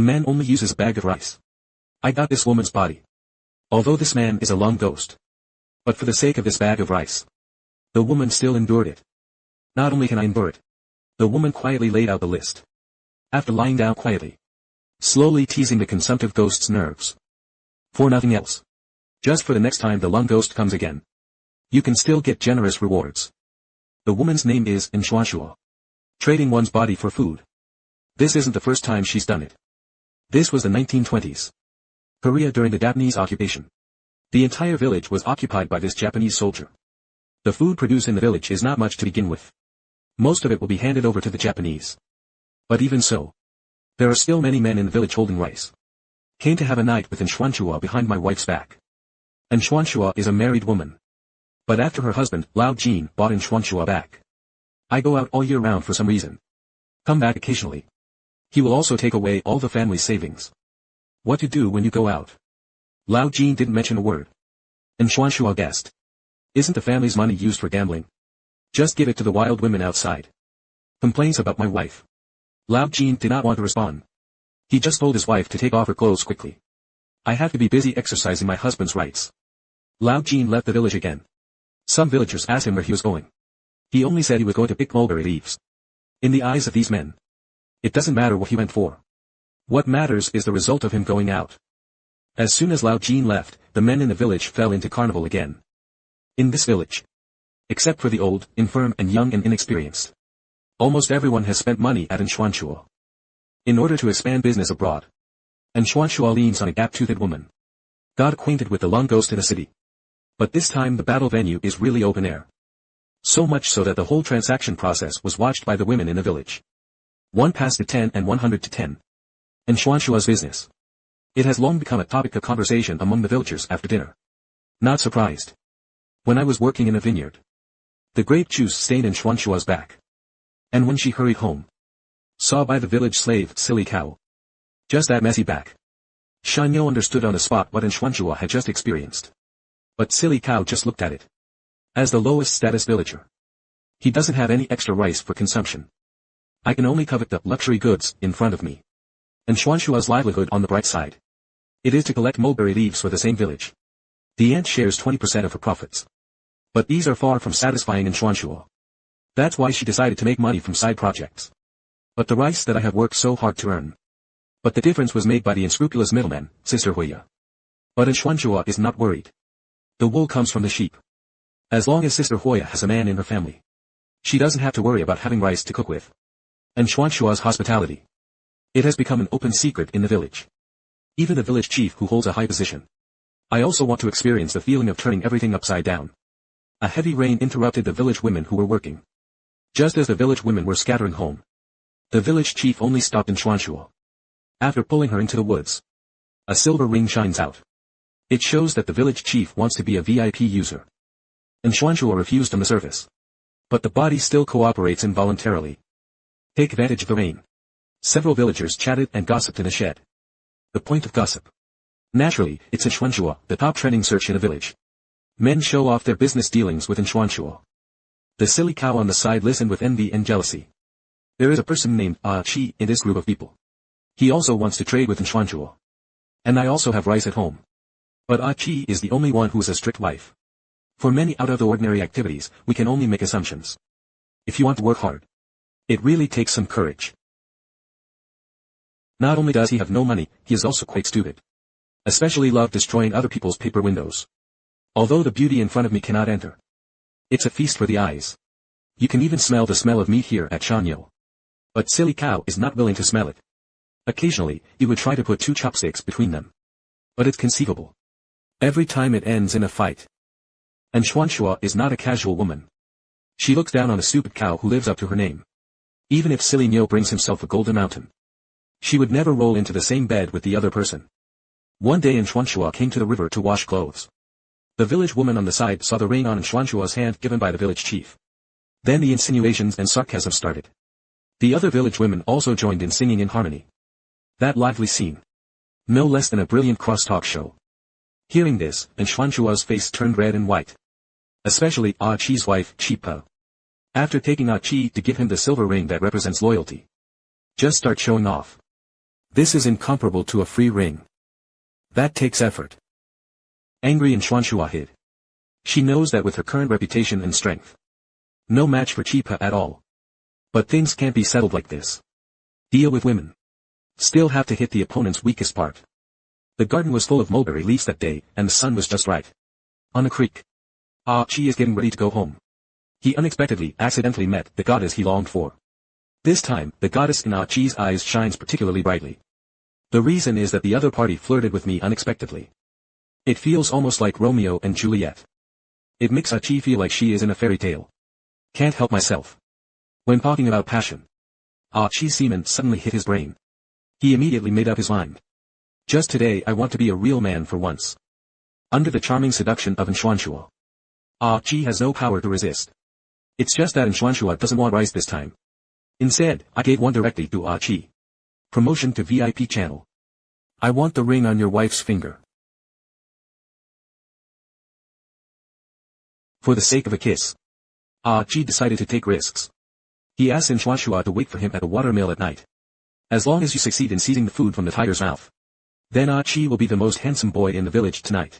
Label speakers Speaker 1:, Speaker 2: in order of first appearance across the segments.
Speaker 1: A man only uses a bag of rice. I got this woman's body. Although this man is a long ghost. But for the sake of this bag of rice. The woman still endured it. Not only can I endure it. The woman quietly laid out the list. After lying down quietly. Slowly teasing the consumptive ghost's nerves. For nothing else. Just for the next time the long ghost comes again. You can still get generous rewards. The woman's name is Nshuanshua. Trading one's body for food. This isn't the first time she's done it. This was the 1920s. Korea during the Japanese occupation. The entire village was occupied by this Japanese soldier. The food produced in the village is not much to begin with. Most of it will be handed over to the Japanese. But even so, there are still many men in the village holding rice. Came to have a night with Nshuanshua behind my wife's back. Nshuanshua is a married woman. But after her husband, Lao Jin, bought Nshuanshua back. I go out all year round for some reason. Come back occasionally. He will also take away all the family's savings. What to do when you go out? Lao Jin didn't mention a word. Nshuanshua guessed. Isn't the family's money used for gambling? Just give it to the wild women outside. Complains about my wife. Lao Jin did not want to respond. He just told his wife to take off her clothes quickly. I have to be busy exercising my husband's rights. Lao Jin left the village again. Some villagers asked him where he was going. He only said he was going to pick mulberry leaves. In the eyes of these men, it doesn't matter what he went for. What matters is the result of him going out. As soon as Lao Jin left, the men in the village fell into carnival again. In this village, except for the old, infirm and young and inexperienced, almost everyone has spent money at Nshuanshua. In order to expand business abroad, Nshuanshua leans on a gap-toothed woman. Got acquainted with the long ghost in the city. But this time the battle venue is really open air. So much so that the whole transaction process was watched by the women in the village. 1 passed to 10 and 100 to 10. Nshuanshua's business. It has long become a topic of conversation among the villagers after dinner. Not surprised. When I was working in a vineyard, the grape juice stained Nshuanshua's back. And when she hurried home, saw by the village slave, Silly Cow. Just that messy back. Shanyo understood on the spot what Nshuanshua had just experienced. But Silly Cow just looked at it. As the lowest status villager, he doesn't have any extra rice for consumption. I can only covet the luxury goods in front of me. Nshuanshua's livelihood on the bright side. It is to collect mulberry leaves for the same village. The aunt shares 20% of her profits. But these are far from satisfying Nshuanshua. That's why she decided to make money from side projects. But the rice that I have worked so hard to earn. But the difference was made by the unscrupulous middleman, Sister Huya. But Nshuanshua is not worried. The wool comes from the sheep. As long as Sister Huya has a man in her family, she doesn't have to worry about having rice to cook with. Nshuanshua's hospitality. It has become an open secret in the village. Even the village chief who holds a high position. I also want to experience the feeling of turning everything upside down. A heavy rain interrupted the village women who were working. Just as the village women were scattering home, the village chief only stopped Nshuanshua. After pulling her into the woods, a silver ring shines out. It shows that the village chief wants to be a VIP user. Nshuanshua refused on the surface. But the body still cooperates involuntarily. Take advantage of the rain. Several villagers chatted and gossiped in a shed. The point of gossip. Naturally, it's Nshuanshua, the top trending search in a village. Men show off their business dealings with Nshuanshua. The Silly Cow on the side listened with envy and jealousy. There is a person named Chi in this group of people. He also wants to trade with Nshuanshua. And I also have rice at home. But Chi is the only one who is a strict wife. For many out-of-the-ordinary activities, we can only make assumptions. If you want to work hard, it really takes some courage. Not only does he have no money, he is also quite stupid. Especially love destroying other people's paper windows. Although the beauty in front of me cannot enter. It's a feast for the eyes. You can even smell the smell of meat here at Shanyo. But Silly Cow is not willing to smell it. Occasionally, he would try to put 2 chopsticks between them. But it's conceivable. Every time it ends in a fight. Nshuanshua is not a casual woman. She looks down on a stupid cow who lives up to her name. Even if Silly Nyo brings himself a golden mountain, she would never roll into the same bed with the other person. One day Nshuanshua came to the river to wash clothes. The village woman on the side saw the ring on Nshuanshua's hand given by the village chief. Then the insinuations and sarcasm started. The other village women also joined in singing in harmony. That lively scene. No less than a brilliant crosstalk show. Hearing this, Nshuanshua's face turned red and white. Especially Chi's wife, Chipa. After taking Chi to give him the silver ring that represents loyalty. Just start showing off. This is incomparable to a free ring. That takes effort. Angry and Xuanxua hid. She knows that with her current reputation and strength, no match for Chipa at all. But things can't be settled like this. Deal with women. Still have to hit the opponent's weakest part. The garden was full of mulberry leaves that day, and the sun was just right. On a creek. Ah Chi is getting ready to go home. He unexpectedly, accidentally met the goddess he longed for. This time, the goddess in Ah Chi's eyes shines particularly brightly. The reason is that the other party flirted with me unexpectedly. It feels almost like Romeo and Juliet. It makes Ah Chi feel like she is in a fairy tale. Can't help myself. When talking about passion, Ah Chi's semen suddenly hit his brain. He immediately made up his mind. Just today I want to be a real man for once. Under the charming seduction of Xuanxua, Ah Chi has no power to resist. It's just that Xuanxua doesn't want rice this time. Instead, I gave one directly to Ah Chi. Promotion to VIP channel. I want the ring on your wife's finger. For the sake of a kiss, Ah Chi decided to take risks. He asked Xuanxua to wait for him at the watermill at night. As long as you succeed in seizing the food from the tiger's mouth, then Ah Chi will be the most handsome boy in the village tonight.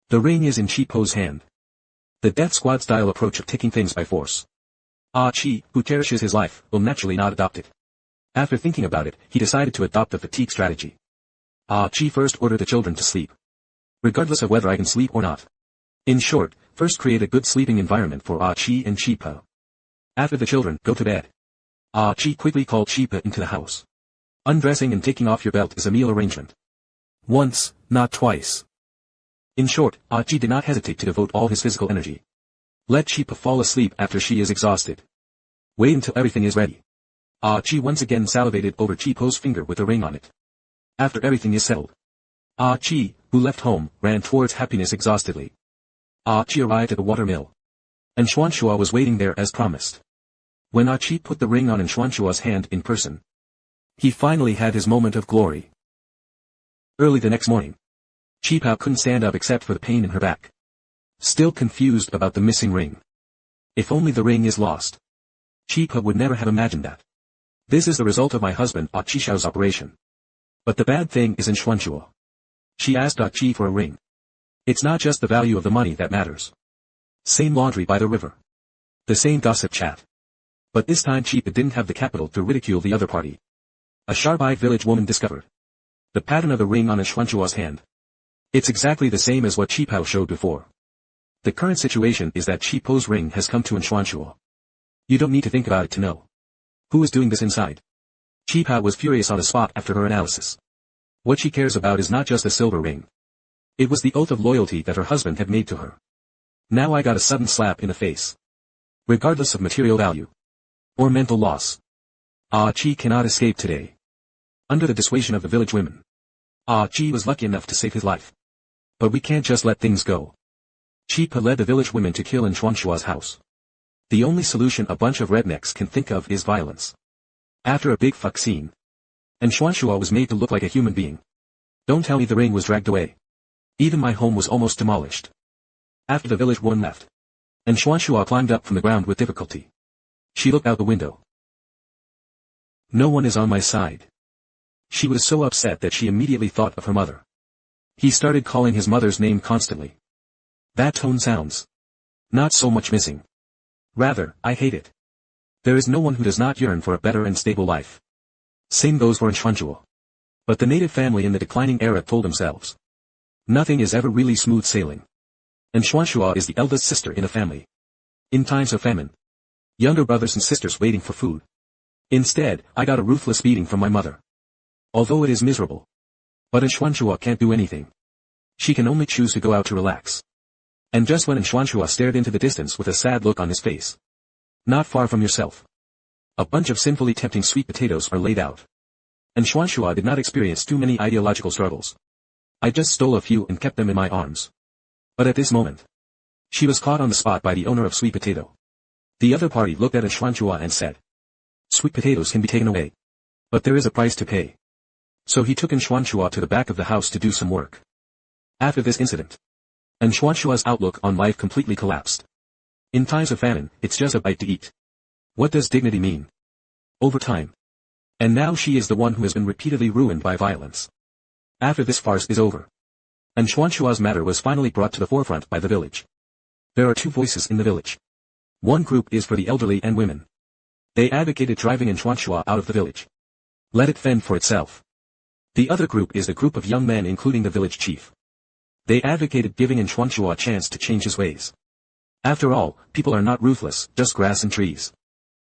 Speaker 1: The ring is in Chi Po's hand. The death squad style approach of taking things by force. Ah Chi, who cherishes his life, will naturally not adopt it. After thinking about it, he decided to adopt the fatigue strategy. Ah Chi first ordered the children to sleep. Regardless of whether I can sleep or not. In short, first create a good sleeping environment for Ah Chi and Chi Po. After the children go to bed, Ah Chi quickly called Chi Po into the house. Undressing and taking off your belt is a meal arrangement. Once, not twice. In short, Ah Chi did not hesitate to devote all his physical energy. Let Chi Po fall asleep after she is exhausted. Wait until everything is ready. Ah Chi once again salivated over Chi Po's finger with a ring on it. After everything is settled, Ah Chi, who left home, ran towards happiness exhaustedly. Ah Chi arrived at the watermill. And Xuanxua was waiting there as promised. When Ah Chi put the ring on Xuanxua's hand in person, he finally had his moment of glory. Early the next morning, Chi Po couldn't stand up except for the pain in her back. Still confused about the missing ring. If only the ring is lost. Chi Po would never have imagined that. This is the result of my husband Ah Chi Xiao's operation. But the bad thing is in Xuanxua. She asked Ah Chi for a ring. It's not just the value of the money that matters. Same laundry by the river. The same gossip chat. But this time Chi Po didn't have the capital to ridicule the other party. A sharp-eyed village woman discovered the pattern of the ring on Xuanxua's hand. It's exactly the same as what Chi Po showed before. The current situation is that Chi Po's ring has come to Xuanxua. You don't need to think about it to know who is doing this inside. Chi Po was furious on the spot after her analysis. What she cares about is not just a silver ring. It was the oath of loyalty that her husband had made to her. Now I got a sudden slap in the face. Regardless of material value or mental loss, Ah Chi cannot escape today. Under the dissuasion of the village women, Ah Chi was lucky enough to save his life. But we can't just let things go. Chi Po led the village women to kill in Xuanxua's house. The only solution a bunch of rednecks can think of is violence. After a big fuck scene, and Xuanxua was made to look like a human being. Don't tell me the ring was dragged away. Even my home was almost demolished. After the village woman left, and Xuanxua climbed up from the ground with difficulty. She looked out the window. No one is on my side. She was so upset that she immediately thought of her mother. He started calling his mother's name constantly. That tone sounds not so much missing. Rather, I hate it. There is no one who does not yearn for a better and stable life. Same goes for Xuanxua. But the native family in the declining era told themselves, nothing is ever really smooth sailing. And Xuanxua is the eldest sister in a family. In times of famine, younger brothers and sisters waiting for food. Instead, I got a ruthless beating from my mother. Although it is miserable. But Xuanxua can't do anything. She can only choose to go out to relax. And just when Xuanxua stared into the distance with a sad look on his face. Not far from yourself. A bunch of sinfully tempting sweet potatoes are laid out. And Xuanxua did not experience too many ideological struggles. I just stole a few and kept them in my arms. But at this moment, she was caught on the spot by the owner of Sweet Potato. The other party looked at Xuanxua and said, sweet potatoes can be taken away. But there is a price to pay. So he took Xuanxua to the back of the house to do some work. After this incident, Xuanxua's outlook on life completely collapsed. In times of famine, it's just a bite to eat. What does dignity mean? Over time, And now she is the one who has been repeatedly ruined by violence. After this farce is over, and Xuanshua's matter was finally brought to the forefront by the village. There are two voices in the village. One group is for the elderly and women. They advocated driving Xuanshua out of the village. Let it fend for itself. The other group is a group of young men including the village chief. They advocated giving Xuanshua a chance to change his ways. After all, people are not ruthless, just grass and trees.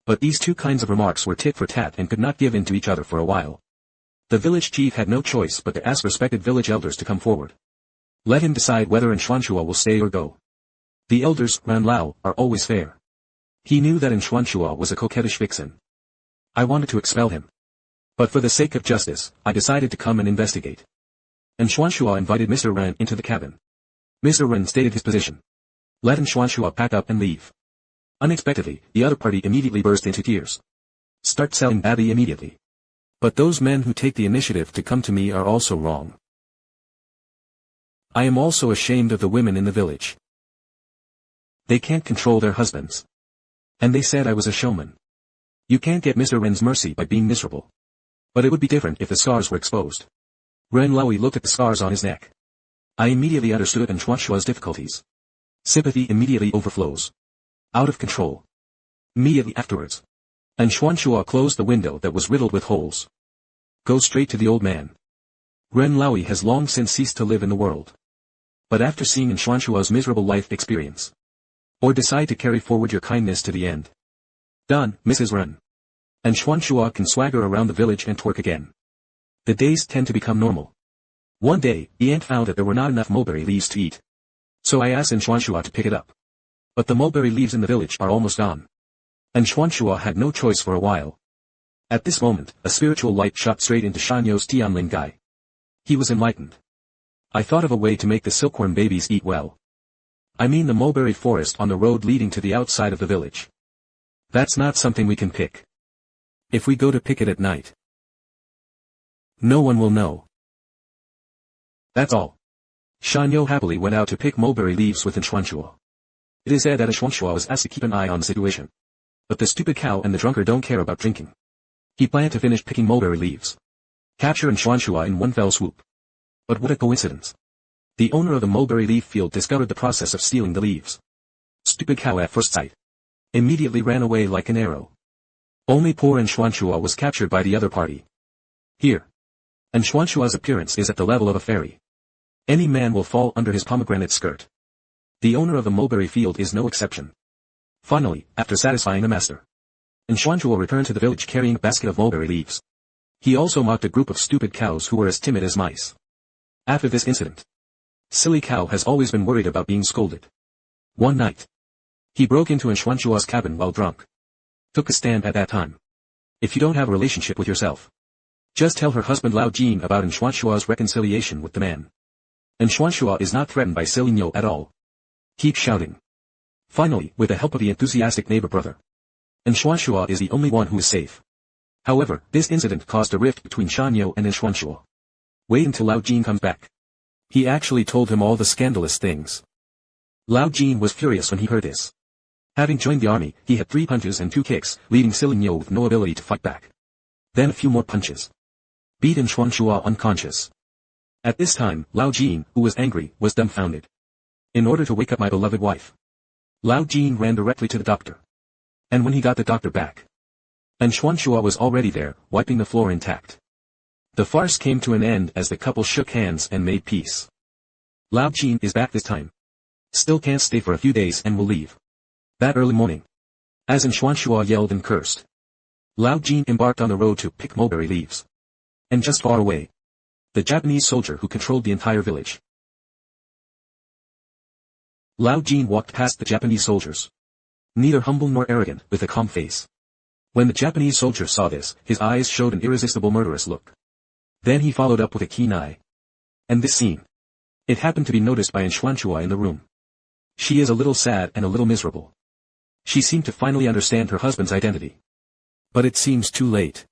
Speaker 1: But these two kinds of remarks were tit for tat and could not give in to each other for a while. The village chief had no choice but to ask respected village elders to come forward. Let him decide whether Xuanshua will stay or go. The elders, Ran Lao, are always fair. He knew that Xuanshua was a coquettish vixen. I wanted to expel him. But for the sake of justice, I decided to come and investigate. Xuanshua invited Mr. Ran into the cabin. Mr. Ran stated his position. Let Xuanshua pack up and leave. Unexpectedly, the other party immediately burst into tears. Start selling badly immediately. But those men who take the initiative to come to me are also wrong. I am also ashamed of the women in the village. They can't control their husbands. And they said I was a showman. You can't get Mr. Ren's mercy by being miserable. But it would be different if the scars were exposed. Ren Laui looked at the scars on his neck. I immediately understood Xuanshua's difficulties. Sympathy immediately overflows. Out of control. Immediately afterwards. Xuanshua closed the window that was riddled with holes. Go straight to the old man. Ren Laui has long since ceased to live in the world. But after seeing Xuanshua's miserable life experience. Or decide to carry forward your kindness to the end. Done, Mrs. Ren. Xuanshua can swagger around the village and twerk again. The days tend to become normal. One day, the aunt found that there were not enough mulberry leaves to eat. So I asked Xuanshua to pick it up. But the mulberry leaves in the village are almost gone. Xuanshua had no choice for a while. At this moment, a spiritual light shot straight into Shanyo's Tianlin Gai. He was enlightened. I thought of a way to make the silkworm babies eat well. I mean the mulberry forest on the road leading to the outside of the village. That's not something we can pick. If we go to pick it at night, no one will know. That's all. Shanyo happily went out to pick mulberry leaves with Xuanshua. It is said that Xuanshua was asked to keep an eye on the situation. But the stupid cow and the drunkard don't care about drinking. He planned to finish picking mulberry leaves. Capture Xuanshua in one fell swoop. But what a coincidence. The owner of the mulberry leaf field discovered the process of stealing the leaves. Stupid cow at first sight. Immediately ran away like an arrow. Only poor Xuanshua was captured by the other party. Here. Xuanshua's appearance is at the level of a fairy. Any man will fall under his pomegranate skirt. The owner of the mulberry field is no exception. Finally, after satisfying the master, Xuanshua returned to the village carrying a basket of mulberry leaves. He also mocked a group of stupid cows who were as timid as mice. After this incident, silly cow has always been worried about being scolded. One night, he broke into Xuanshua's cabin while drunk. Took a stand at that time. If you don't have a relationship with yourself, just tell her husband Lao Jin about Xuanshua's reconciliation with the man. Xuanshua is not threatened by silly Nyo at all. Keep shouting. Finally, with the help of the enthusiastic neighbor brother, Xuanshua is the only one who is safe. However, this incident caused a rift between Shanyo and Xuanshua. Wait until Lao Jin comes back. He actually told him all the scandalous things. Lao Jin was furious when he heard this. Having joined the army, he had 3 punches and 2 kicks, leaving silly Nyo with no ability to fight back. Then a few more punches. Beat Xuanshua unconscious. At this time, Lao Jin, who was angry, was dumbfounded. In order to wake up my beloved wife, Lao Jin ran directly to the doctor. And when he got the doctor back, Xuanshua was already there, wiping the floor intact. The farce came to an end as the couple shook hands and made peace. Lao Jin is back this time. Still can't stay for a few days and will leave. That early morning, as Xuanshua yelled and cursed, Lao Jin embarked on the road to pick mulberry leaves. And just far away, the Japanese soldier who controlled the entire village. Lao Jin walked past the Japanese soldiers. Neither humble nor arrogant, with a calm face. When the Japanese soldier saw this, his eyes showed an irresistible murderous look. Then he followed up with a keen eye. And this scene. It happened to be noticed by Xuanshua in the room. She is a little sad and a little miserable. She seemed to finally understand her husband's identity. But it seems too late.